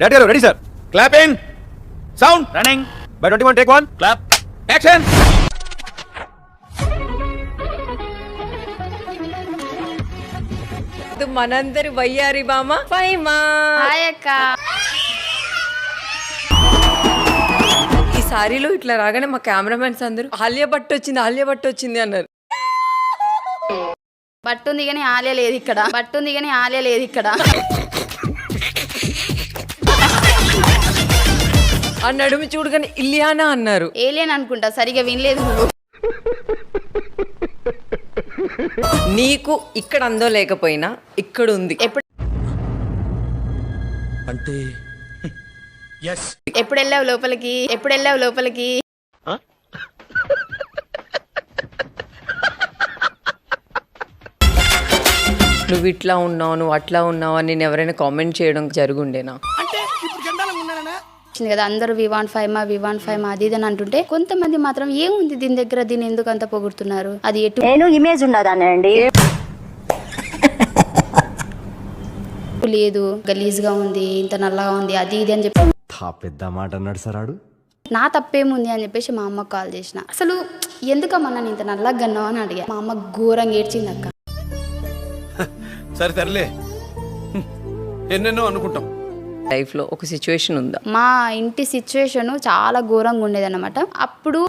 Ready, sir. Clap in. Sound. Running. By 21, take one. Clap. Action. మనందరి వయ్యారి బామ Faima. Hi అక్క. ఈ సారీలో ఇట్లా రాగానే మా కెమెరామెన్స్ అందరూ ఆలియా భట్ వచ్చింది అన్నారు. బట్టుంది కానీ ఆలయ లేదు ఇక్కడ. ఆ నడుము చూడగానే ఇలియానా అన్నారు. ఏలియన్ అనుకుంటా, సరిగా వినలేదు నువ్వు. నీకు ఇక్కడ అందో లేకపోయినా ఇక్కడ ఉంది. అంటే ఎప్పుడు వెళ్ళావు లోపలికి? నువ్వు ఇట్లా ఉన్నావు, నువ్వు అట్లా ఉన్నావు అని నేను ఎవరైనా కామెంట్ చేయడం జరుగుండేనా? కదా అందరూ వివాన్ ఫైమా అది ఇది అని అంటుంటే, కొంతమంది మాత్రం ఏముంది దీని దగ్గర, దీన్ని ఎందుకు అంత పొగుడుతున్నారు, అది ఎటు నేను ఇమేజ్ ఉండదానండి లేదు, గలీజ్ గా ఉంది, ఇంత నల్లగా ఉంది, అది ఇది అని చెప్పి పెద్ద మాట అన్నాడు సరాడు. నా తప్పేముంది అని చెప్పేసి మా అమ్మకు కాల్ చేసిన. అసలు ఎందుకమ్మా నన్ను ఇంత నల్లగా గన్నావు అని అడిగా. మా అమ్మ ఘోరంగా ఏడ్చింది అక్క. సరే తరలే, ఎన్నెన్నో అనుకుంటాం. లైఫ్ లో ఒక సిచ్యువేషన్ ఉందా? మా ఇంటి సిచ్యువేషన్ చాలా ఘోరంగా ఉండేదన్నమాట. అప్పుడు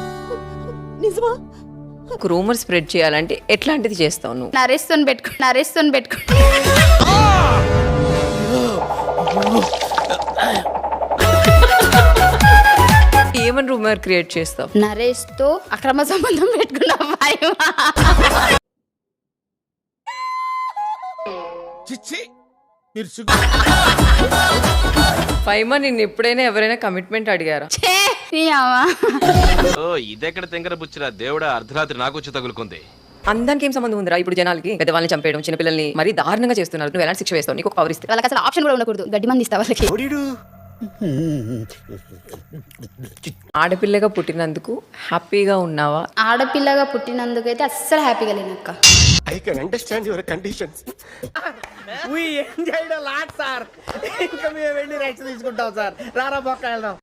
ఒక రూమర్ స్ప్రెడ్ చేయాలంటే ఎట్లాంటిది చేస్తావు నువ్వు? నరేష్తో పెట్టుకో ఏమని రూమర్ క్రియేట్ చేస్తావు? నరేష్ తో అక్రమ సంబంధం పెట్టుకున్నా. ఫైమా నిన్ను ఎప్పుడైనా ఎవరైనా కమిట్మెంట్ అడిగారా? ఇదెక్కడ తెంగర బుచ్చిరా దేవుడా, అర్ధరాత్రి నాకు వచ్చి తగులుకుంది. అందానికి ఏం సంబంధం ఉందిరా? ఇప్పుడు జనాలకి పెద్దవాళ్ళని చంపేయడం, చిన్నపిల్లల్ని మరీ దారుణంగా చేస్తున్నారు. నువ్వు ఎలాంటి శిక్ష వేస్తావు? నీకు పవర్ ఇస్తే వాళ్ళకి అసలు ఆప్షన్ కూడా ఉండకూడదు, గడ్డి మంది ఇస్తా వాళ్ళకి. ఆడపిల్లగా పుట్టినందుకు హ్యాపీగా ఉన్నావా? ఆడపిల్లగా పుట్టినందుకైతే అస్సలు హ్యాపీగా లేనక్క. I can understand your conditions. We enjoyed a lot, sir. ఇంకా మేము వెళ్ళి రెస్ట్ తీసుకుంటాం సార్. రారా బొక్క వెళ్దాం.